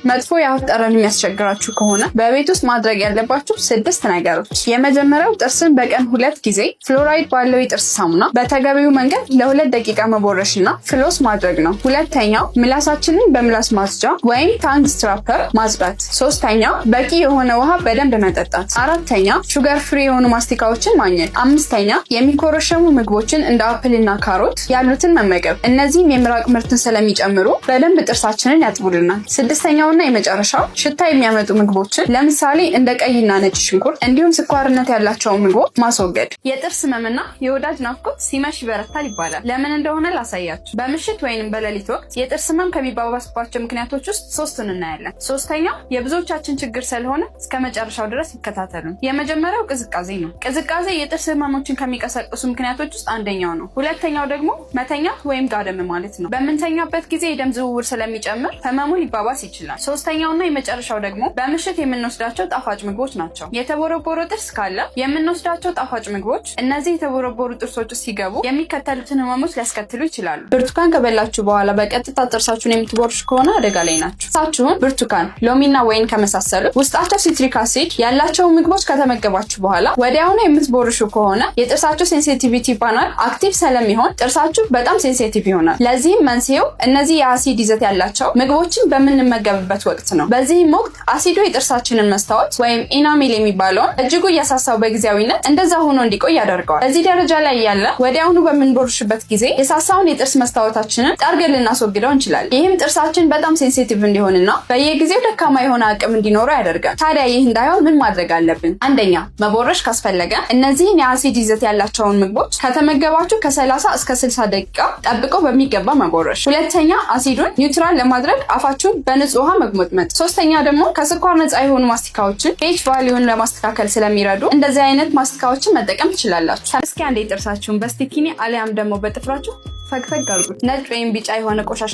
መጥፎ የአፍ ጠረን የሚያስቸግራችሁ ከሆነ በቤት ውስጥ ማድረግ ያለባችሁ 6 ነገሮች። የመጀመሪያው ጥርስን በቀን 2 ጊዜ ፍሎራይድ ባለው የጥርስ ሳሙና በተገቢው መንገድ ለ2 ደቂቃ መቦረሽና ፍሎስ ማድረግ ነው። ሁለተኛው ምላሳችንን በምላስ ማጽጃ ወይም ታንግ ስትራፐር ማጽዳት። ሶስተኛው በቂ የሆነ ውሃ በደንብ መጠጣት። አራተኛ ሹገር ፍሪ የሆኑ ማስቲካዎችን ማግኘት። አምስተኛ የሚኮረሸሙ ምግቦችን እንደ አፕልና ካሮት ያሉትን መመገብ። እነዚህም የምራቅ ምርትን ስለሚጨምሩ በደንብ ጥርሳችንን ያጥቡልናል። ስድስተኛውና የመጨረሻው ሽታ የሚያመጡ ምግቦችን ለምሳሌ እንደ ቀይና ነጭ ሽንኩርት እንዲሁም ስኳርነት ያላቸውን ምግቦች ማስወገድ። የጥርስ ህመምና የወዳጅ ናፍቆት ሲመሽ ይበረታል ይባላል። ለምን እንደሆነ ላሳያችሁ። በምሽት ወይንም በሌሊት ወቅት የጥርስ ህመም ከሚባባስባቸው ምክንያቶች ውስጥ 3ቱን እናያለን። ሶስተኛው የብዙዎቻችን ችግር ስለሆነ እስከ መጨረሻው ድረስ ይከታተሉን። የመጀመሪያው ቅዝቃዜ ነው። ቅዝቃዜ የጥርስ ህመሞችን ከሚቀሰቅሱ ምክንያቶች ውስጥ አንደኛው ነው። ሁለተኛው ደግሞ መተኛት ወይም ጋደም ማለት ነው። በምንተኛበት ጊዜ የደም ዝውውር ስለሚጨምር ህመሙ ሊባባስ ይችላል። ሶስተኛውና የመጨረሻው ደግሞ በምሽት የምንወስዳቸው ጣፋጭ ምግቦች ናቸው። የተቦረቦረ ጥርስ ካለ የምንወስዳቸው ጣፋጭ ምግቦች እነዚህ የተቦረቦሩ ጥርሶች ውስጥ ሲገቡ የሚከተሉትን ህመሞች ሊያስከትሉ ይችላሉ። ብርቱካን ከበላችሁ በኋላ በቀጥታ ጥርሳችሁን የምትቦርሹ ከሆነ አደጋ ላይ ናችሁ። ጥርሳችሁን ብርቱካን፣ ሎሚና ወይን ከመሳሰሉት ውስጣቸው ሲትሪክ አሲድ ያላቸው ምግቦች ከተመገባችሁ በኋላ ወዲያውኑ የምትቦርሹ ከሆነ የጥርሳችሁ ሴንሲቲቪቲ ፓናል አክቲቭ ስለሚሆን ጥርሳችሁ በጣም ሴንሲቲቭ ይሆናል። ለዚህም መንስኤው እነዚህ የአሲድ ይዘት ያላቸው ምግቦችን በምንመገብበት ወቅት ነው። በዚህም ወቅት አሲዱ የጥርሳችንን መስታወት ወይም ኢናሜል የሚባለውን እጅጉ እያሳሳው በጊዜያዊነት እንደዛ ሆኖ እንዲቆይ ያደርገዋል። በዚህ ደረጃ ላይ ያለ ወዲያውኑ በምንቦርሽበት ጊዜ የሳሳውን የጥርስ መስታወታችንን ጠርገን ልናስወግደው እንችላለን። ይህም ጥርሳችን በጣም ሴንሲቲቭ እንዲሆንና በየጊዜው ደካማ የሆነ አቅም እንዲኖረው ያደርጋል። ታዲያ ይህ እንዳይሆን ምን ማድረግ አለብን? አንደኛ፣ መቦረሽ ካስፈለገ እነዚህን የአሲድ ይዘት ያላቸውን ምግቦች ከተመገባችሁ ከ30 እስከ 60 ደቂቃ ጠብቀው በሚገባ መቦረሽ። ሁለተኛ፣ አሲዱን ኒውትራል ለማድረግ አፋችሁን በንጹህ ውሃ መግሞጥመጥ። ሶስተኛ ደግሞ ከስኳር ነፃ የሆኑ ማስቲካዎችን ፔች ቫልዩን ለማስተካከል ስለሚረዱ እንደዚህ አይነት ማስቲካዎችን መጠቀም ትችላላችሁ። እስኪ አንዴ ጥርሳችሁን በስቲኪኒ አሊያም ደግሞ በጥፍራችሁ ፈግፈግ አድርጉት። ነጭ ወይም ቢጫ የሆነ ቆሻሻ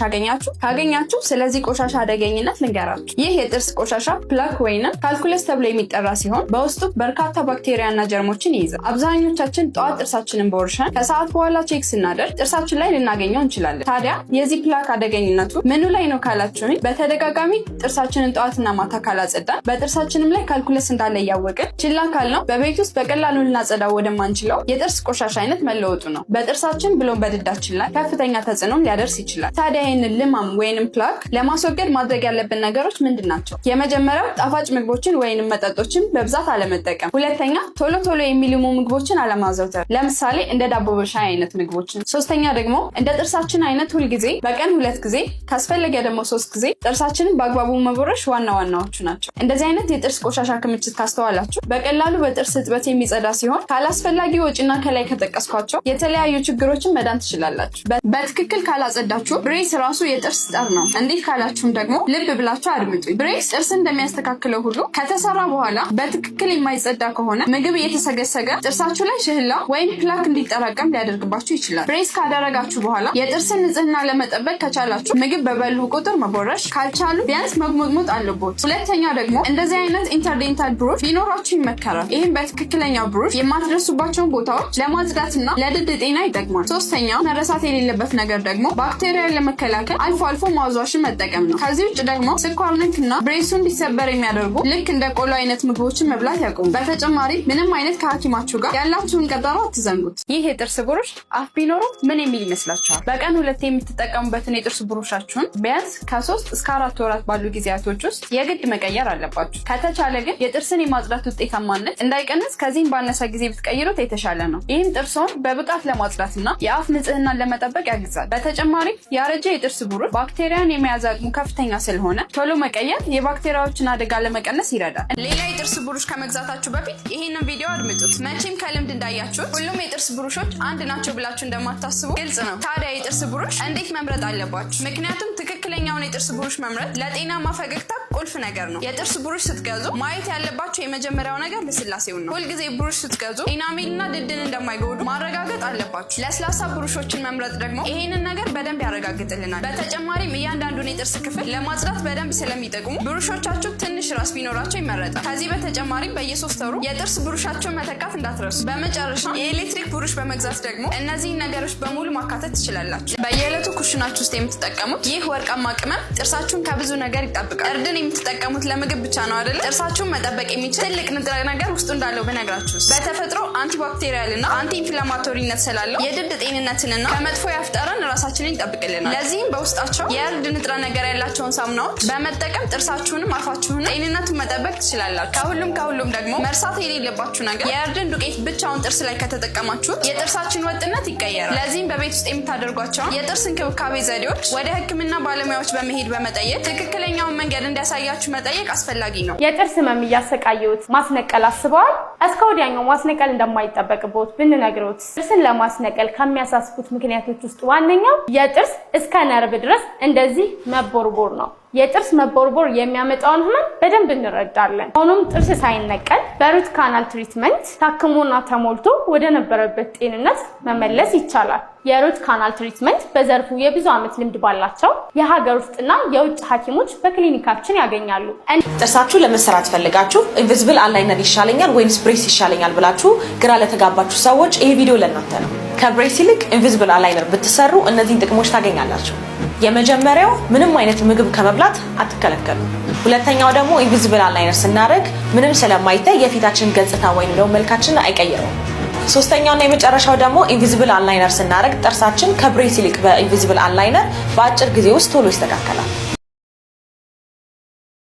ካገኛችሁ ስለዚህ ቆሻሻ አደገኝነት ልንገራችሁ። ይህ የጥርስ ቆሻሻ ፕላክ ወይንም ካልኩለስ ተብሎ የሚጠራ ሲሆን በውስጡ በርካታ ባክቴሪያና ጀርሞችን ይይዛል። አብዛኞቻችን ጠዋት ጥርሳችንን ቦርሸን ከሰዓት በኋላ ቼክ ስናደርግ ጥርሳችን ላይ ልናገኘው እንችላለን። ታዲያ የዚህ ፕላክ አደገኝነቱ ምኑ ላይ ነው ካላችሁኝ፣ በተደጋጋሚ ጥርሳችንን ጠዋትና ማታ ካላጸዳን፣ በጥርሳችንም ላይ ካልኩለስ እንዳለ እያወቅን ችላ ካልነው በቤት ውስጥ በቀላሉ ልናጸዳው ወደማንችለው የጥርስ ቆሻሻ አይነት መለወጡ ነው። በጥርሳችን ብሎም በድዳችን ላይ ከፍተኛ ተጽዕኖም ሊያደርስ ይችላል። ታዲያ ይህንን ልማም ወይንም ፕላክ ለማስወገድ ማድረግ ያለብን ነገሮች ምንድን ናቸው? የመጀመሪያው ጣፋጭ ምግቦችን ወይንም መጠጦችን በብዛት አለመጠቀም። ሁለተኛ፣ ቶሎ ቶሎ የሚልሙ ምግቦችን አለማዘውተር፣ ለምሳሌ እንደ ዳቦ በሻይ አይነት ምግቦችን። ሶስተኛ ደግሞ እንደ ጥርሳችን አይነት ሁልጊዜ በቀን 2 ጊዜ ካስፈለገ ደግሞ 3 ጊዜ ጥርሳችንን በአግባቡ መቦረሽ ዋናዎቹ ናቸው። እንደዚህ አይነት የጥርስ ቆሻሻ ክምችት ካስተዋላችሁ በቀላሉ በጥርስ እጥበት የሚጸዳ ሲሆን ካላስፈላጊ ወጪና ከላይ ከጠቀስኳቸው የተለያዩ ችግሮችን መዳን ትችላላችሁ። በትክክል ካላጸዳችሁ ብሬስ ራሱ የጥርስ ጠር ነው። እንዴት ካላችሁም ደግሞ ልብ ብላችሁ አድምጡኝ። ብሬስ ጥርስ እንደሚያስተካክለው ሁሉ ከተሰራ በኋላ በትክክል የማይጸዳ ከሆነ ምግብ እየተሰገሰገ ጥርሳችሁ ላይ ሽህላ ወይም ፕላክ እንዲጠራቀም ሊያደርግባችሁ ይችላል። ብሬስ ካደረጋችሁ በኋላ የጥርስን ንጽህና ለመጠበቅ ከቻላችሁ ምግብ በበሉ ቁጥር መቦረሽ፣ ካልቻሉ ቢያንስ መግሞጥሞጥ አለቦት። ሁለተኛ ደግሞ እንደዚህ አይነት ኢንተርዴንታል ብሩሽ ቢኖራችሁ ይመከራል። ይህም በትክክለኛው ብሩሽ የማትደርሱባቸውን ቦታዎች ለማጽዳትና ለድድ ጤና ይጠቅማል። ሶስተኛው መረሳት የሌለበት ነገር ደግሞ ባክቴሪያን ለመከላከል አልፎ አልፎ ማውዝዋሽን መጠቀም ነው። ከዚህ ውጭ ደግሞ ስኳር ነክና ብሬሱ እንዲሰበር የሚያደርጉ ልክ እንደ ቆሎ አይነት ምግቦችን መብላት ያቆሙ። በተጨማሪ ምንም አይነት ከሐኪማችሁ ጋር ያላችሁን ቀጠሮ አትዘንጉት። ይህ የጥርስ ብሩሽ አፍ ቢኖረው ምን የሚል ይመስላችኋል? በቀን 2 የምትጠቀሙበትን የጥርስ ብሩሻችሁን ቢያንስ ከ3 እስከ 4 ወራት ባሉ ጊዜያቶች ውስጥ የግድ መቀየር አለባችሁ። ከተቻለ ግን የጥርስን የማጽዳት ውጤታማነት እንዳይቀንስ ከዚህም ባነሰ ጊዜ ብትቀይሩት የተሻለ ነው። ይህም ጥርሶን በብቃት ለማጽዳትና የአፍ ንጽህናን ለመጠበቅ ያግዛል። በተጨማሪም ያረጀ የጥርስ ብሩሽ ባክቴሪያን የመያዝ አቅሙ ከፍተኛ ስለሆነ ቶሎ መቀየር የባክቴሪያዎችን አደጋ ለመቀነስ ይረዳል። ሌላ የጥርስ ብሩሽ ከመግዛታችሁ በፊት ይህንን ቪዲዮ አድምጡት። መቼም ከልምድ እንዳያችሁት ሁሉም የጥርስ ብሩሾች አንድ ናቸው ብላችሁ እንደማታስቡ ግልጽ ነው። ታዲያ የጥርስ ብሩሽ እንዴት መምረጥ አለባችሁ? ምክንያቱም ትክክለኛውን የጥርስ ብሩሽ መምረጥ ለጤናማ ፈገግታ ቁልፍ ነገር ነው። የጥርስ ብሩሽ ስትገዙ ማየት ያለባችሁ የመጀመሪያው ነገር ለስላሴው ነው። ሁልጊዜ ብሩሽ ስትገዙ ኢናሜልና ድድን እንደማይጎዱ ማረጋገጥ አለባችሁ። ለስላሳ ብሩሾችን መምረጥ ደግሞ ይሄንን ነገር በደንብ ያረጋግጥልናል። በተጨማሪም እያንዳንዱን የጥርስ ክፍል ለማጽዳት በደንብ ስለሚጠቅሙ ብሩሾቻችሁ ትንሽ ራስ ቢኖራቸው ይመረጣል። ከዚህ በተጨማሪም በየ3 ወሩ የጥርስ ብሩሻቸውን መተካት እንዳትረሱ። በመጨረሻ የኤሌክትሪክ ብሩሽ በመግዛት ደግሞ እነዚህን ነገሮች በሙሉ ማካተት ትችላላችሁ። በየዕለቱ ኩሽናችሁ ውስጥ የምትጠቀሙት ይህ ወርቃማ ቅመም ጥርሳችሁን ከብዙ ነገር ይጠብቃል። እርድን የምትጠቀሙት ለምግብ ብቻ ነው አይደል? ጥርሳችሁን መጠበቅ የሚችል ትልቅ ንጥረ ነገር ውስጡ እንዳለው ብነግራችሁ በተፈጥሮ አንቲባክቴሪያል እና አንቲ ኢንፍላማቶሪነት ስላለው የድድ ጤንነትንና ከመጥፎ የአፍ ጠረን ራሳችንን ይጠብቅልናል። ለዚህም በውስጣቸው የእርድ ንጥረ ነገር ያላቸውን ሳሙናዎች በመጠቀም ጥርሳችሁንም አፋችሁንም ጤንነቱን መጠበቅ ትችላላችሁ። ከሁሉም ደግሞ መርሳት የሌለባችሁ ነገር የእርድን ዱቄት ብቻውን ጥርስ ላይ ከተጠቀማችሁት የጥርሳችን ወጥነት ይቀየራል። ለዚህም በቤት ውስጥ የምታደርጓቸውን የጥርስ እንክብካቤ ዘዴዎች ወደ ሕክምና ባለሙያዎች በመሄድ በመጠየቅ ትክክለኛውን መንገድ እንዲያሳያችሁ መጠየቅ አስፈላጊ ነው። የጥርስ ህመም እያሰቃየዎት ማስነቀል አስበዋል? እስከ ወዲያኛው ማስነቀል እንደማይጠበቅብዎት ብንነግሮት ጥርስን ለማስነቀል ከሚያሳስቡት ምክንያቶች ውስጥ ዋነኛው የጥርስ እስከ ነርቭ ድረስ እንደዚህ መቦርቦር ነው። የጥርስ መቦርቦር የሚያመጣውን ህመም በደንብ እንረዳለን። ሆኖም ጥርስ ሳይነቀል በሩት ካናል ትሪትመንት ታክሞና ተሞልቶ ወደ ነበረበት ጤንነት መመለስ ይቻላል። የሩት ካናል ትሪትመንት በዘርፉ የብዙ ዓመት ልምድ ባላቸው የሀገር ውስጥና የውጭ ሐኪሞች በክሊኒካችን ያገኛሉ። ጥርሳችሁ ለመሰራት ፈልጋችሁ ኢንቪዚብል አላይነር ይሻለኛል ወይስ ብሬስ ይሻለኛል ብላችሁ ግራ ለተጋባችሁ ሰዎች ይሄ ቪዲዮ ለእናንተ ነው። ከብሬስ ይልቅ ኢንቪዚብል አላይነር ብትሰሩ እነዚህን ጥቅሞች ታገኛላችሁ። የመጀመሪያው ምንም አይነት ምግብ ከመብላት አትከለከሉ። ሁለተኛው ደግሞ ኢንቪዚብል አላይነር ስናደርግ ምንም ስለማይታይ የፊታችን ገጽታ ወይም ደግሞ መልካችን አይቀይረውም። ሶስተኛውና የመጨረሻው ደግሞ ኢንቪዚብል አላይነር ስናደርግ ጥርሳችን ከብሬስ ይልቅ በኢንቪዚብል አላይነር በአጭር ጊዜ ውስጥ ቶሎ ይስተካከላል።